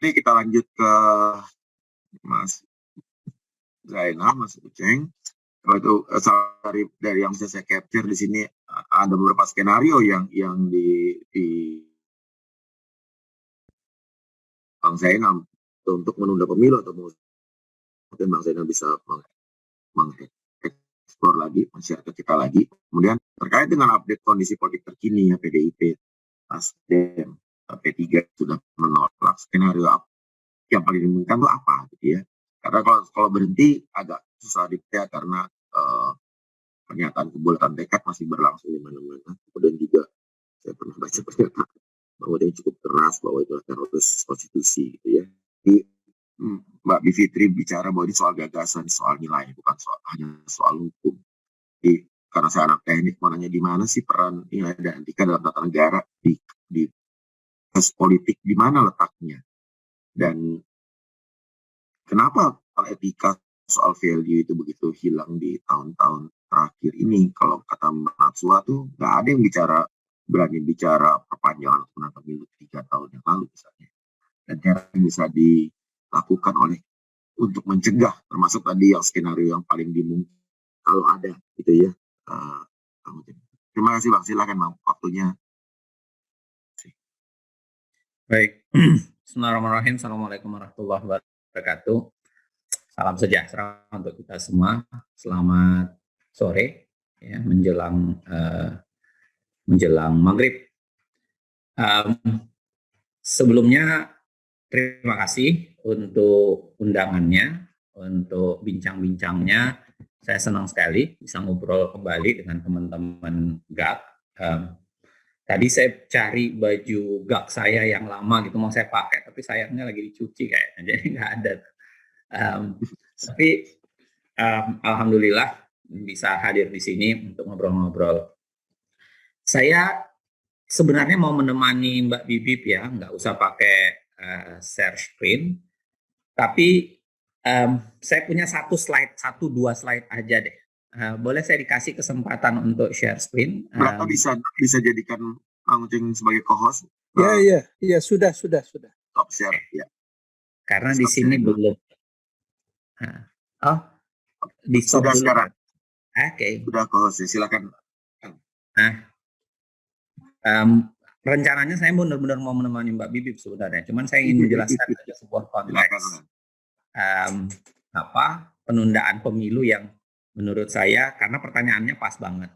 Ini kita lanjut ke Mas Zainal, Mas Uceng. Kalau itu dari yang bisa saya capture di sini ada beberapa skenario yang di Bang Zainal untuk menunda pemilu atau mungkin Bang Zainal bisa mengeksplor lagi, men-share ke kita lagi. Kemudian terkait dengan update kondisi politik terkini ya PDIP, Nasdem, P3 sudah menolak skenario yang paling dimungkinkan itu apa gitu ya. Karena kalau berhenti agak susah dikira karena pernyataan kebulatan tekad masih berlangsung di mana-mana. Kemudian juga saya pernah baca pernyataan bahwa dia cukup keras bahwa itu teroris konstitusi gitu ya. Jadi Mbak Bivitri bicara bahwa ini soal gagasan, soal nilai, bukan hanya soal hukum. Jadi karena saya anak teknik, mananya di mana sih peran nilai dan etika dalam tata negara di proses politik, di mana letaknya, dan kenapa etika soal value itu begitu hilang di tahun-tahun terakhir ini. Kalau kata Mbak Natsua tuh nggak ada yang berani bicara perpanjangan penata pemilu 3 tahun yang lalu misalnya. Dan cara yang bisa dilakukan untuk mencegah, termasuk tadi yang skenario yang paling dimungkinkan kalau ada gitu ya. Terima kasih Bang, silakan Bang, waktunya. Baik, Bismillahirrahmanirrahim. Assalamualaikum warahmatullahi wabarakatuh. Salam sejahtera untuk kita semua. Selamat sore, ya, menjelang maghrib. Sebelumnya terima kasih untuk undangannya, untuk bincang-bincangnya. Saya senang sekali bisa ngobrol kembali dengan teman-teman GAK. Tadi saya cari baju GAK saya yang lama gitu, mau saya pakai, tapi sayangnya lagi dicuci kayaknya, jadi nggak ada. Tapi alhamdulillah bisa hadir di sini untuk ngobrol-ngobrol. Saya sebenarnya mau menemani Mbak Bibip ya, nggak usah pakai share screen, tapi saya punya satu dua slide aja deh. Boleh saya dikasih kesempatan untuk share screen? Berapa bisa jadikan Bang Uceng sebagai co-host? Iya, sudah. Top share, ya. Karena di sini belum. Di stop sudah dulu. Sekarang. Oke. Sudah co-host, silakan. Rencananya saya benar-benar mau menemani Mbak Bibip sebenarnya, cuman saya ingin menjelaskan sebuah konteks penundaan pemilu yang menurut saya, karena pertanyaannya pas banget.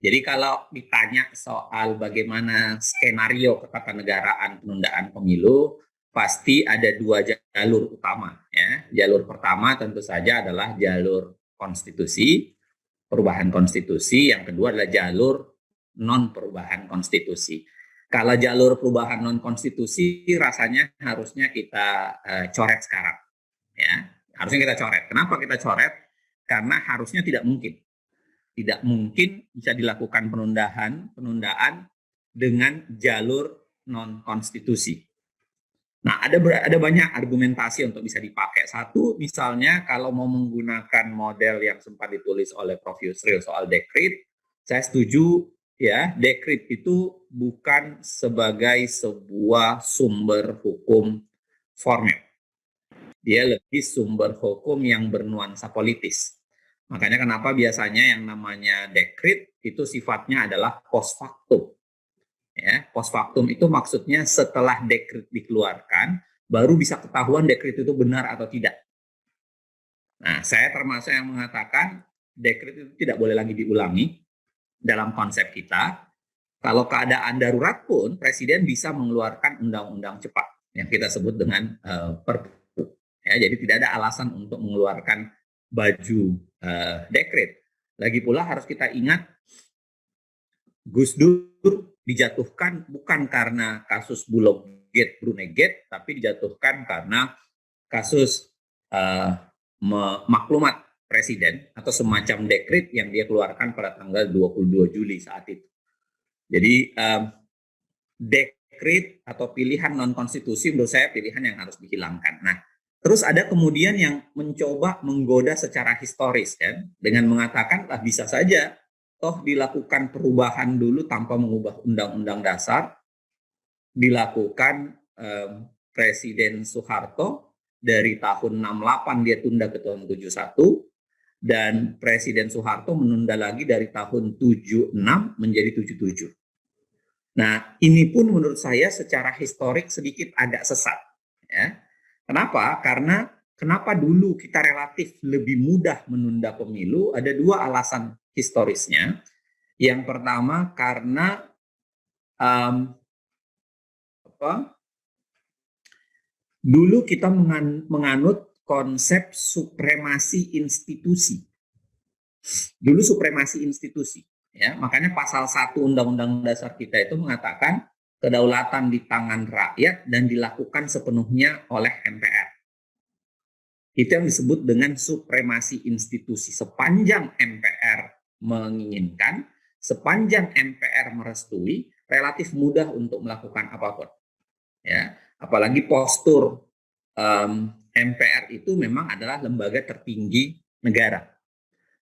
Jadi kalau ditanya soal bagaimana skenario ketatanegaraan penundaan pemilu, pasti ada dua jalur utama. Ya. Jalur pertama tentu saja adalah jalur konstitusi, perubahan konstitusi. Yang kedua adalah jalur non perubahan konstitusi. Kalau jalur perubahan non konstitusi rasanya harusnya kita coret sekarang. Ya, harusnya kita coret. Kenapa kita coret? Karena harusnya tidak mungkin bisa dilakukan penundaan dengan jalur non konstitusi. Nah, ada banyak argumentasi untuk bisa dipakai. Satu, misalnya kalau mau menggunakan model yang sempat ditulis oleh Prof. Yusril soal dekret, saya setuju ya, dekret itu bukan sebagai sebuah sumber hukum formil. Dia lebih sumber hukum yang bernuansa politis. Makanya kenapa biasanya yang namanya dekret itu sifatnya adalah post factum. Ya, post factum itu maksudnya setelah dekret dikeluarkan, baru bisa ketahuan dekret itu benar atau tidak. Nah, saya termasuk yang mengatakan dekret itu tidak boleh lagi diulangi dalam konsep kita. Kalau keadaan darurat pun, Presiden bisa mengeluarkan undang-undang cepat yang kita sebut dengan Perpu. Ya, jadi tidak ada alasan untuk mengeluarkan baju dekret. Lagi pula harus kita ingat, Gus Dur dijatuhkan bukan karena kasus Bulog Gate, Brunei Gate, tapi dijatuhkan karena kasus maklumat Presiden atau semacam dekret yang dia keluarkan pada tanggal 22 Juli saat itu. Jadi dekret atau pilihan non konstitusi menurut saya pilihan yang harus dihilangkan. Nah, terus ada kemudian yang mencoba menggoda secara historis kan, dengan mengatakan bisa saja toh dilakukan perubahan dulu tanpa mengubah undang-undang dasar, dilakukan Presiden Soeharto dari tahun 68 dia tunda ke tahun 71, dan Presiden Soeharto menunda lagi dari tahun 76 menjadi 77. Nah, ini pun menurut saya secara historik sedikit agak sesat. Ya. Kenapa? Karena kenapa dulu kita relatif lebih mudah menunda pemilu? Ada dua alasan historisnya. Yang pertama karena dulu kita menganut konsep supremasi institusi. Dulu supremasi institusi. Ya, makanya pasal 1 Undang-Undang Dasar kita itu mengatakan kedaulatan di tangan rakyat dan dilakukan sepenuhnya oleh MPR. Itu yang disebut dengan supremasi institusi. Sepanjang MPR menginginkan, sepanjang MPR merestui, relatif mudah untuk melakukan apapun. Ya, apalagi postur MPR itu memang adalah lembaga tertinggi negara.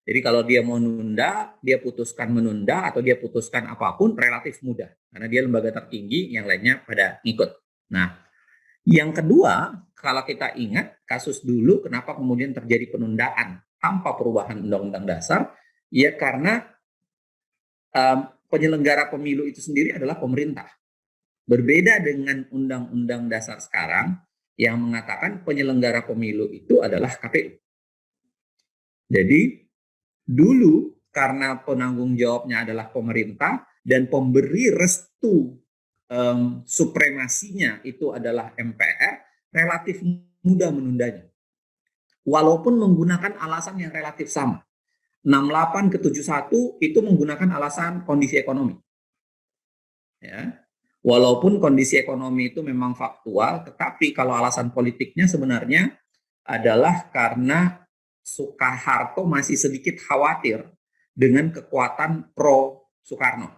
Jadi kalau dia mau menunda, dia putuskan menunda atau dia putuskan apapun relatif mudah. Karena dia lembaga tertinggi, yang lainnya pada ngikut. Nah, yang kedua, kalau kita ingat kasus dulu kenapa kemudian terjadi penundaan tanpa perubahan Undang-Undang Dasar, ya karena penyelenggara pemilu itu sendiri adalah pemerintah. Berbeda dengan Undang-Undang Dasar sekarang yang mengatakan penyelenggara pemilu itu adalah KPU. Jadi dulu karena penanggung jawabnya adalah pemerintah dan pemberi restu supremasinya itu adalah MPR, relatif mudah menundanya. Walaupun menggunakan alasan yang relatif sama. 68 ke 71 itu menggunakan alasan kondisi ekonomi. Ya. Walaupun kondisi ekonomi itu memang faktual, tetapi kalau alasan politiknya sebenarnya adalah karena Soeharto masih sedikit khawatir dengan kekuatan pro Soekarno,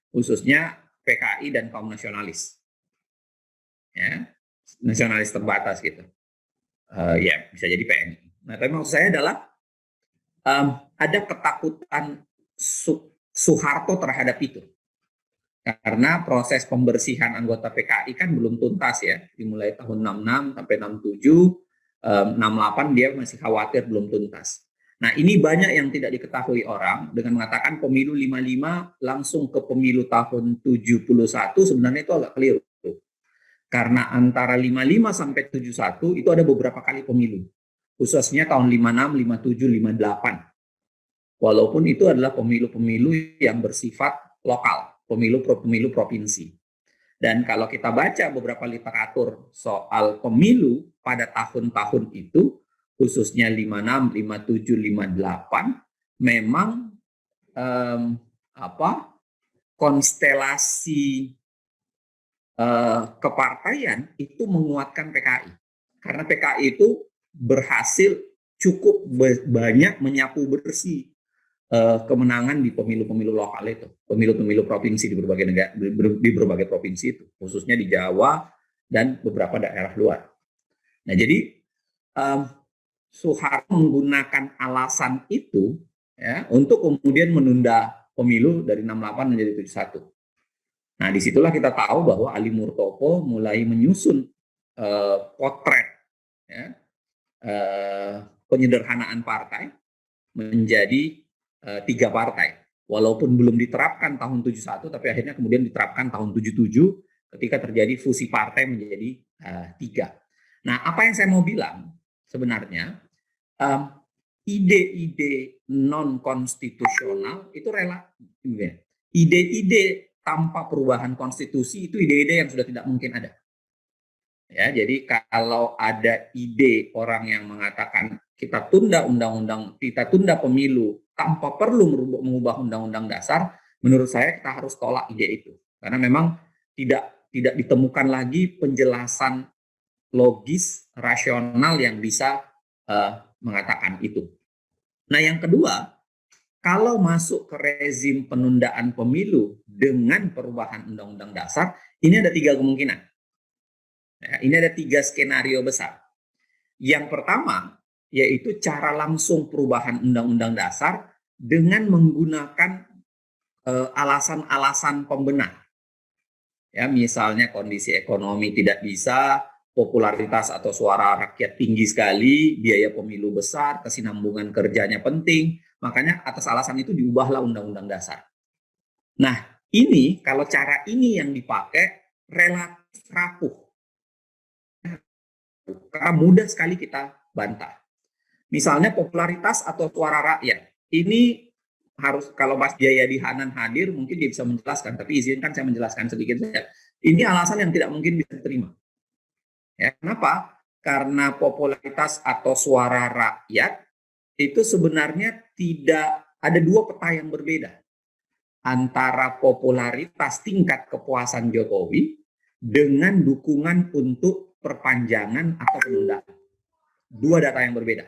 khususnya PKI dan kaum nasionalis, ya, nasionalis terbatas gitu, ya bisa jadi PNI. Nah, tapi maksud saya adalah ada ketakutan Soeharto terhadap itu, karena proses pembersihan anggota PKI kan belum tuntas ya, dimulai tahun 66 sampai 67. 68 dia masih khawatir belum tuntas. Nah, ini banyak yang tidak diketahui orang dengan mengatakan pemilu 55 langsung ke pemilu tahun 71 sebenarnya itu agak keliru. Karena antara 55 sampai 71 itu ada beberapa kali pemilu. Khususnya tahun 56, 57, 58. Walaupun itu adalah pemilu-pemilu yang bersifat lokal, pemilu provinsi. Dan kalau kita baca beberapa literatur soal pemilu pada tahun-tahun itu, khususnya 56, 57, 58, memang konstelasi kepartaian itu menguatkan PKI. Karena PKI itu berhasil cukup banyak menyapu bersih kemenangan di pemilu-pemilu lokal itu, pemilu-pemilu provinsi di berbagai negara, di berbagai provinsi itu, khususnya di Jawa dan beberapa daerah luar. Nah, jadi Soeharto menggunakan alasan itu ya untuk kemudian menunda pemilu dari 68 menjadi 71. Nah, disitulah kita tahu bahwa Ali Murtopo mulai menyusun potret ya, penyederhanaan partai menjadi 3 partai. Walaupun belum diterapkan tahun 71, tapi akhirnya kemudian diterapkan tahun 77 ketika terjadi fusi partai menjadi 3. Nah, apa yang saya mau bilang sebenarnya, ide-ide non-konstitusional itu ide-ide tanpa perubahan konstitusi itu ide-ide yang sudah tidak mungkin ada. Ya, jadi kalau ada ide orang yang mengatakan kita tunda undang-undang, kita tunda pemilu tanpa perlu mengubah undang-undang dasar, menurut saya kita harus tolak ide itu. Karena memang tidak ditemukan lagi penjelasan logis, rasional yang bisa mengatakan itu. Nah, yang kedua, kalau masuk ke rezim penundaan pemilu dengan perubahan undang-undang dasar, ini ada 3 kemungkinan. Ya, ini ada 3 skenario besar. Yang pertama, yaitu cara langsung perubahan undang-undang dasar dengan menggunakan alasan-alasan pembenar. Ya, misalnya kondisi ekonomi tidak bisa, popularitas atau suara rakyat tinggi sekali, biaya pemilu besar, kesinambungan kerjanya penting, makanya atas alasan itu diubahlah Undang-Undang Dasar. Nah, ini kalau cara ini yang dipakai relatif rapuh, karena mudah sekali kita bantah. Misalnya popularitas atau suara rakyat, ini harus kalau Mas Jayadi Hanan hadir, mungkin dia bisa menjelaskan, tapi izinkan saya menjelaskan sedikit saja. Ini alasan yang tidak mungkin bisa diterima. Ya, kenapa? Karena popularitas atau suara rakyat itu sebenarnya tidak ada dua peta yang berbeda antara popularitas tingkat kepuasan Jokowi dengan dukungan untuk perpanjangan atau penundaan. Dua data yang berbeda.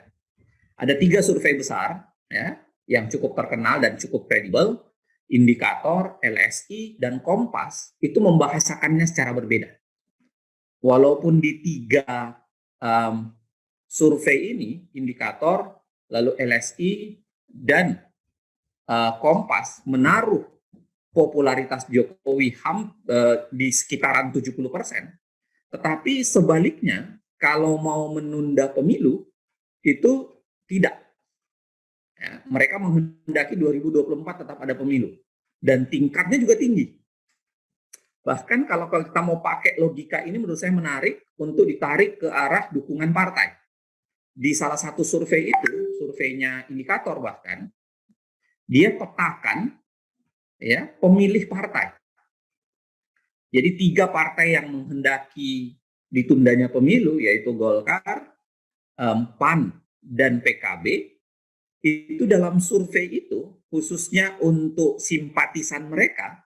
Ada 3 survei besar ya, yang cukup terkenal dan cukup kredibel, Indikator, LSI, dan Kompas itu membahasakannya secara berbeda. Walaupun di 3 survei ini, Indikator, lalu LSI, dan Kompas menaruh popularitas Jokowi di sekitaran 70%, tetapi sebaliknya kalau mau menunda pemilu itu tidak. Ya, mereka menghendaki 2024 tetap ada pemilu dan tingkatnya juga tinggi. Bahkan kalau kita mau pakai logika ini menurut saya menarik untuk ditarik ke arah dukungan partai. Di salah satu survei itu, surveinya Indikator bahkan, dia petakan ya pemilih partai. Jadi 3 partai yang menghendaki ditundanya pemilu, yaitu Golkar, PAN, dan PKB, itu dalam survei itu, khususnya untuk simpatisan mereka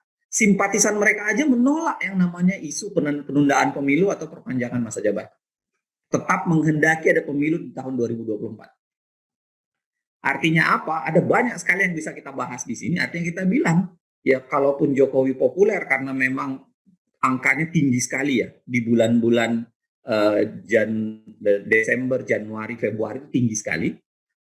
aja menolak yang namanya isu penundaan pemilu atau perpanjangan masa jabatan. Tetap menghendaki ada pemilu di tahun 2024. Artinya apa? Ada banyak sekali yang bisa kita bahas di sini. Artinya kita bilang, ya kalaupun Jokowi populer karena memang angkanya tinggi sekali ya di bulan-bulan Desember, Januari, Februari itu tinggi sekali.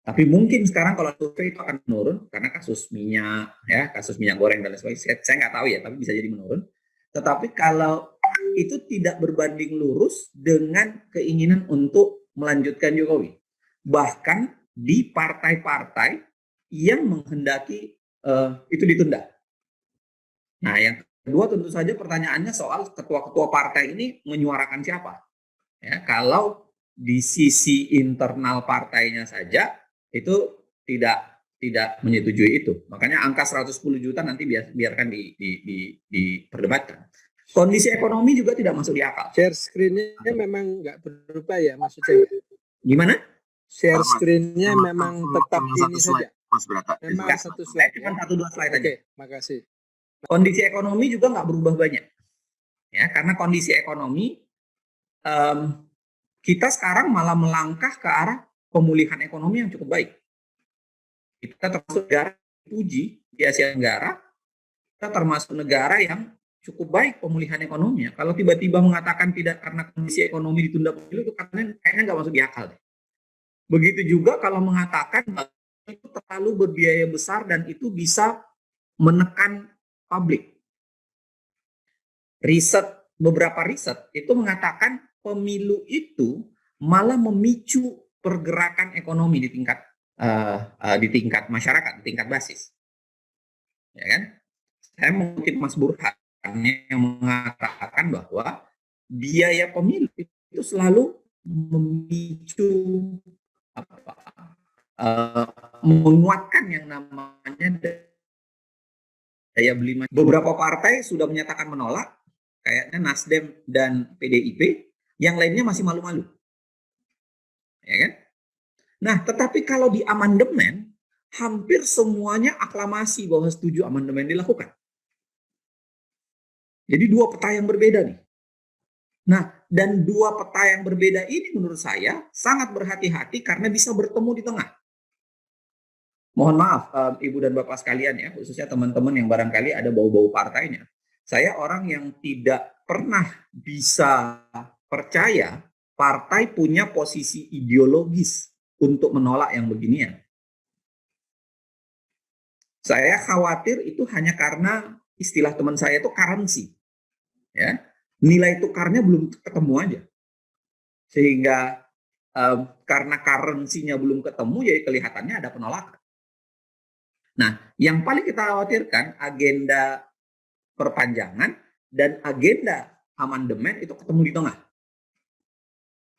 Tapi mungkin sekarang kalau survei itu akan menurun karena kasus minyak, ya kasus minyak goreng dan lain sebagainya. Saya nggak tahu ya, tapi bisa jadi menurun. Tetapi kalau itu tidak berbanding lurus dengan keinginan untuk melanjutkan Jokowi. Bahkan di partai-partai yang menghendaki itu ditunda. Nah, yang kedua tentu saja pertanyaannya soal ketua-ketua partai ini menyuarakan siapa. Ya, kalau di sisi internal partainya saja itu tidak menyetujui itu. Makanya angka 110 juta nanti biarkan diperdebatkan. Kondisi ekonomi juga tidak masuk di akal. Share screen-nya memang nggak berubah ya maksudnya? Gimana? Share screen-nya memang tetap ini saja. Memang satu slide. Cuma 1-2 slide aja. Oke, makasih. Kondisi ekonomi juga nggak berubah banyak. Ya, karena kondisi ekonomi kita sekarang malah melangkah ke arah pemulihan ekonomi yang cukup baik. Kita termasuk negara dipuji di Asia Tenggara, kita termasuk negara yang cukup baik pemulihan ekonominya. Kalau tiba-tiba mengatakan tidak karena kondisi ekonomi ditunda pemilu, itu kayaknya nggak masuk di akal deh. Begitu juga kalau mengatakan itu terlalu berbiaya besar dan itu bisa menekan publik. Beberapa riset itu mengatakan pemilu itu malah memicu pergerakan ekonomi di tingkat masyarakat, di tingkat basis. Ya kan? Saya mungkin Mas Burhan yang mengatakan bahwa biaya pemilu itu selalu memicu menguatkan yang namanya daya beli. Beberapa partai sudah menyatakan menolak, kayaknya Nasdem dan PDIP, yang lainnya masih malu-malu. Ya kan? Nah, tetapi kalau di amandemen, hampir semuanya aklamasi bahwa setuju amandemen dilakukan. Jadi 2 peta yang berbeda nih. Nah, dan 2 peta yang berbeda ini menurut saya sangat berhati-hati karena bisa bertemu di tengah. Mohon maaf, Ibu dan Bapak sekalian ya, khususnya teman-teman yang barangkali ada bau-bau partainya. Saya orang yang tidak pernah bisa percaya partai punya posisi ideologis untuk menolak yang beginian. Saya khawatir itu hanya karena istilah teman saya itu currency. Ya. Nilai tukarnya belum ketemu aja. Sehingga karena currency-nya belum ketemu, jadi kelihatannya ada penolakan. Nah, yang paling kita khawatirkan agenda perpanjangan dan agenda amandemen itu ketemu di tengah.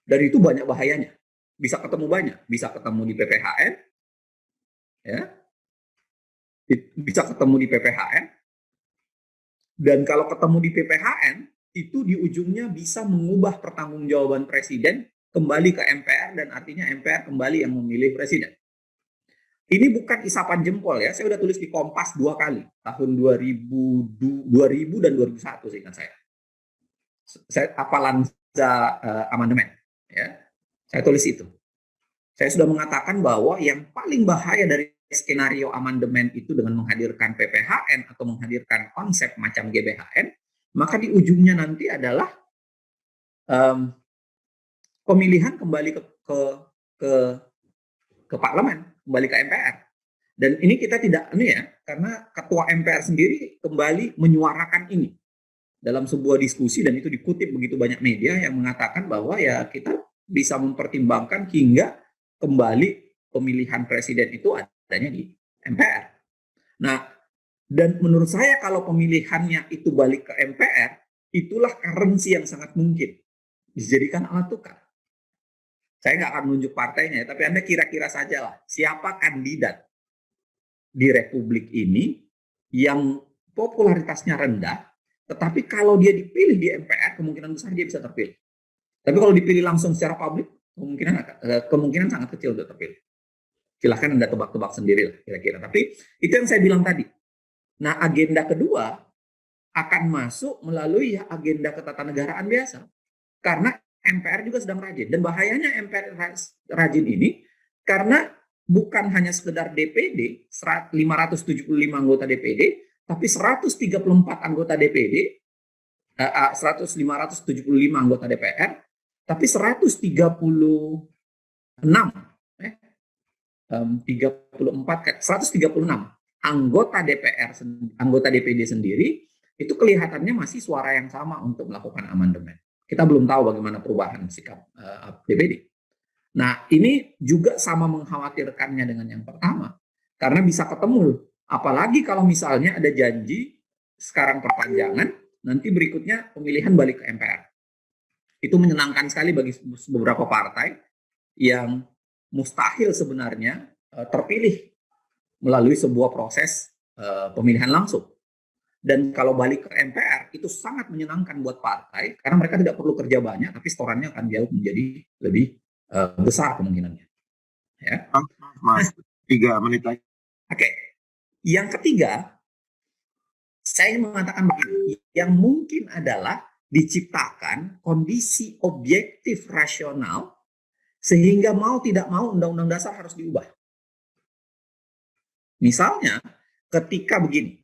Dan itu banyak bahayanya. Bisa ketemu banyak, bisa ketemu di PPHN, ya, bisa ketemu di PPHN, dan kalau ketemu di PPHN, itu di ujungnya bisa mengubah pertanggungjawaban presiden kembali ke MPR, dan artinya MPR kembali yang memilih presiden. Ini bukan isapan jempol ya, saya udah tulis di Kompas 2 kali, tahun 2000 dan 2001 seingat saya. Saya Apalanza amandemen, ya. Saya tulis itu. Saya sudah mengatakan bahwa yang paling bahaya dari skenario amandemen itu dengan menghadirkan PPHN atau menghadirkan konsep macam GBHN, maka di ujungnya nanti adalah pemilihan kembali ke parlemen, kembali ke MPR. Dan ini kita tidak karena ketua MPR sendiri kembali menyuarakan ini dalam sebuah diskusi, dan itu dikutip begitu banyak media yang mengatakan bahwa ya kita bisa mempertimbangkan hingga kembali pemilihan presiden itu adanya di MPR. Nah, dan menurut saya kalau pemilihannya itu balik ke MPR, itulah currency yang sangat mungkin dijadikan alat tukar. Saya nggak akan menunjuk partainya, tapi Anda kira-kira saja lah, siapa kandidat di Republik ini yang popularitasnya rendah, tetapi kalau dia dipilih di MPR, kemungkinan besar dia bisa terpilih. Tapi kalau dipilih langsung secara publik, kemungkinan sangat kecil untuk terpilih. Silahkan Anda tebak-tebak sendiri lah kira-kira. Tapi itu yang saya bilang tadi. Nah, agenda kedua akan masuk melalui agenda ketatanegaraan biasa. Karena MPR juga sedang rajin. Dan bahayanya MPR rajin ini, karena bukan hanya sekedar DPD, 575 anggota DPD, tapi 134 anggota DPD, 575 anggota DPR, tapi 134 anggota DPR, anggota DPD sendiri, itu kelihatannya masih suara yang sama untuk melakukan amandemen. Kita belum tahu bagaimana perubahan sikap DPD. Nah, ini juga sama mengkhawatirkannya dengan yang pertama, karena bisa ketemu. Apalagi kalau misalnya ada janji sekarang perpanjangan, nanti berikutnya pemilihan balik ke MPR. Itu menyenangkan sekali bagi beberapa partai yang mustahil sebenarnya terpilih melalui sebuah proses pemilihan langsung. Dan kalau balik ke MPR, itu sangat menyenangkan buat partai, karena mereka tidak perlu kerja banyak, tapi setorannya akan jauh menjadi lebih besar kemungkinannya. Ya. Mas, 3 menit lagi. Oke. Yang ketiga, saya mengatakan begini, yang mungkin adalah diciptakan kondisi objektif rasional sehingga mau tidak mau undang-undang dasar harus diubah. Misalnya ketika begini,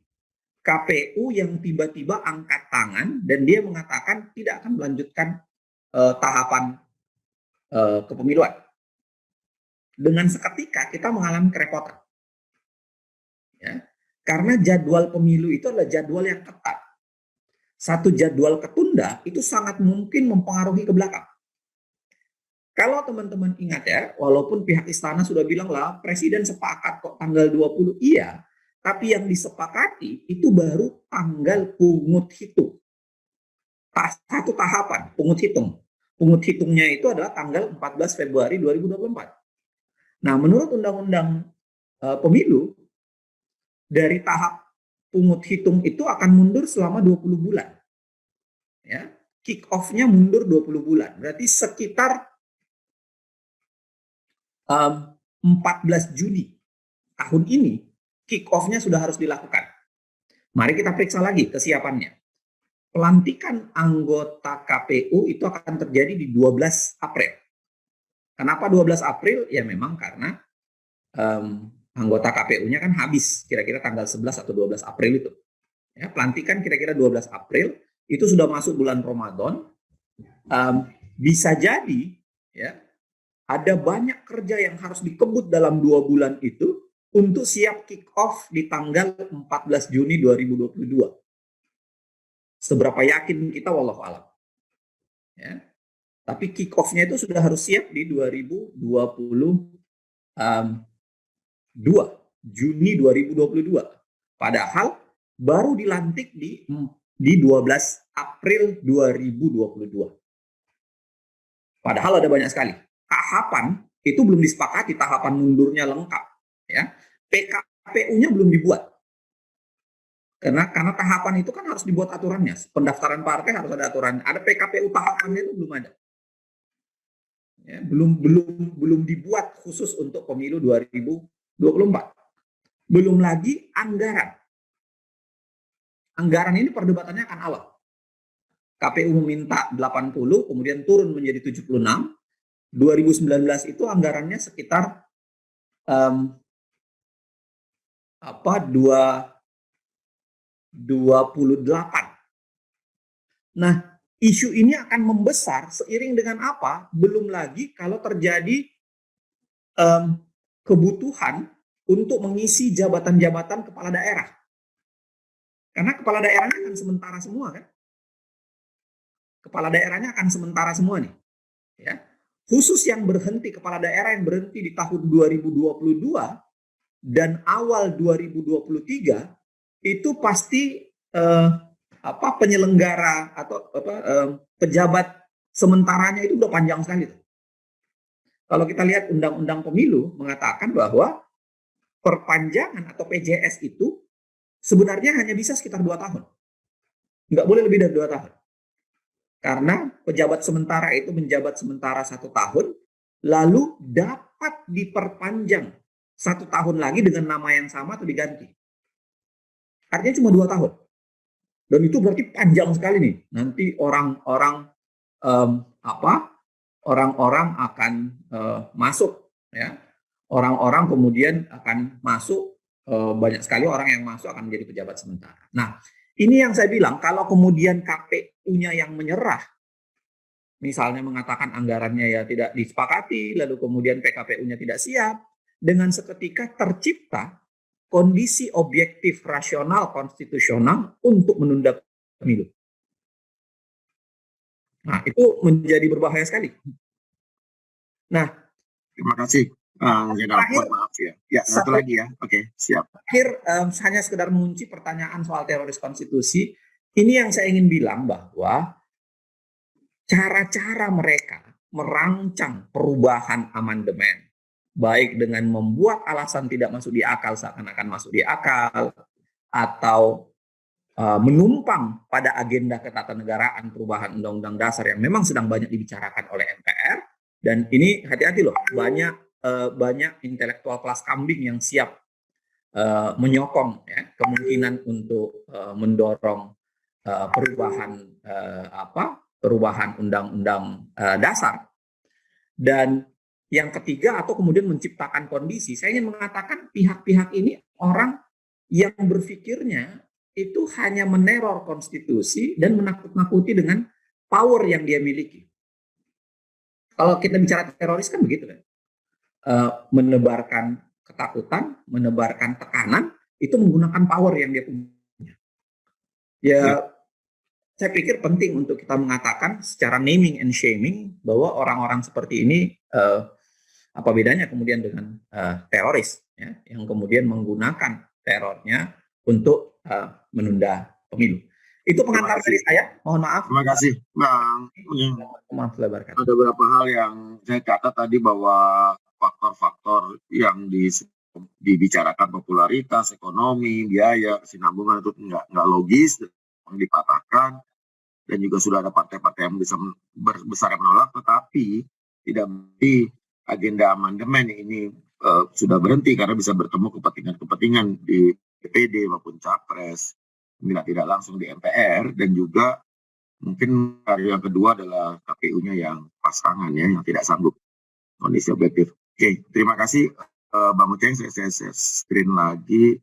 KPU yang tiba-tiba angkat tangan dan dia mengatakan tidak akan melanjutkan tahapan kepemiluan. Dengan seketika kita mengalami kerepotan. Ya. Karena jadwal pemilu itu adalah jadwal yang ketat. Satu jadwal ketunda itu sangat mungkin mempengaruhi ke belakang. Kalau teman-teman ingat ya, walaupun pihak istana sudah bilang lah, presiden sepakat kok tanggal 20, iya. Tapi yang disepakati itu baru tanggal pungut hitung. Satu tahapan, pungut hitung. Pungut hitungnya itu adalah tanggal 14 Februari 2024. Nah, menurut Undang-Undang Pemilu, dari tahap pungut hitung itu akan mundur selama 20 bulan. Ya, kick off-nya mundur 20 bulan. Berarti sekitar 14 Juni tahun ini kick off-nya sudah harus dilakukan. Mari kita periksa lagi kesiapannya. Pelantikan anggota KPU itu akan terjadi di 12 April. Kenapa 12 April? Ya memang karena anggota KPU-nya kan habis kira-kira tanggal 11 atau 12 April itu. Ya, pelantikan kira-kira 12 April, itu sudah masuk bulan Ramadan. Bisa jadi ya ada banyak kerja yang harus dikebut dalam 2 bulan itu untuk siap kick off di tanggal 14 Juni 2022. Seberapa yakin kita, wallahu a'lam. Ya. Tapi kick off-nya itu sudah harus siap di 2022, Juni 2022. Padahal baru dilantik di 12 April 2022. Padahal ada banyak sekali tahapan itu belum disepakati, tahapan mundurnya lengkap, ya. PKPU-nya belum dibuat. Karena tahapan itu kan harus dibuat aturannya. Pendaftaran partai harus ada aturannya. Ada PKPU tahapannya itu belum ada. Ya, belum dibuat khusus untuk pemilu 2024. Belum lagi anggaran. Anggaran ini perdebatannya akan alot. KPU meminta 80, kemudian turun menjadi 76. 2019 itu anggarannya sekitar 28. Nah, isu ini akan membesar seiring dengan apa? Belum lagi kalau terjadi kebutuhan untuk mengisi jabatan-jabatan kepala daerah. Karena kepala daerahnya akan sementara semua, kan? Kepala daerahnya akan sementara semua nih. Ya. Khusus yang berhenti, kepala daerah yang berhenti di tahun 2022 dan awal 2023 itu pasti penyelenggara atau pejabat sementaranya itu udah panjang sekali tuh. Kalau kita lihat undang-undang pemilu mengatakan bahwa perpanjangan atau PJS itu sebenarnya hanya bisa sekitar 2 tahun. Nggak boleh lebih dari 2 tahun. Karena pejabat sementara itu menjabat sementara 1 tahun, lalu dapat diperpanjang 1 tahun lagi dengan nama yang sama atau diganti. Artinya cuma 2 tahun. Dan itu berarti panjang sekali nih. Nanti orang-orang akan masuk, ya. Orang-orang kemudian akan masuk, banyak sekali orang yang masuk akan menjadi pejabat sementara. Nah, ini yang saya bilang, kalau kemudian KPU-nya yang menyerah, misalnya mengatakan anggarannya ya tidak disepakati, lalu kemudian PKPU-nya tidak siap, dengan seketika tercipta kondisi objektif, rasional, konstitusional untuk menunda pemilu. Nah, itu menjadi berbahaya sekali. Nah, terima kasih. Terakhir, maaf ya. Ya, satu lagi ya. Oke, siap. Terakhir, hanya sekedar mengunci pertanyaan soal teroris konstitusi. Ini yang saya ingin bilang bahwa cara-cara mereka merancang perubahan amandemen, baik dengan membuat alasan tidak masuk di akal seakan-akan masuk di akal, atau menumpang pada agenda ketatanegaraan perubahan undang-undang dasar yang memang sedang banyak dibicarakan oleh MPR. Dan ini hati-hati loh, banyak intelektual kelas kambing yang siap menyokong, ya, kemungkinan untuk mendorong perubahan undang-undang dasar. Dan yang ketiga, atau kemudian menciptakan kondisi, saya ingin mengatakan pihak-pihak ini orang yang berpikirnya itu hanya meneror konstitusi dan menakut-nakuti dengan power yang dia miliki. Kalau kita bicara teroris kan begitu kan, menebarkan ketakutan, menebarkan tekanan, itu menggunakan power yang dia punya. Ya, saya pikir penting untuk kita mengatakan secara naming and shaming bahwa orang-orang seperti ini apa bedanya kemudian dengan teroris, ya, yang kemudian menggunakan terornya untuk menunda pemilu. Itu pengantar dari saya. Mohon maaf. Terima kasih, Bang. Maaf lebarkan. Ada beberapa hal yang saya catat tadi bahwa faktor-faktor yang dibicarakan, popularitas, ekonomi, biaya, kesinambungan itu nggak logis, dipatahkan, dan juga sudah ada partai-partai yang bisa besar yang menolak, tetapi tidak berarti agenda amandemen ini sudah berhenti karena bisa bertemu kepentingan-kepentingan di DPD maupun Capres, tidak langsung di MPR, dan juga mungkin yang kedua adalah KPU-nya yang pasangan, ya, yang tidak sanggup kondisi objektif. Oke, terima kasih Bang Uceng. Saya screen lagi.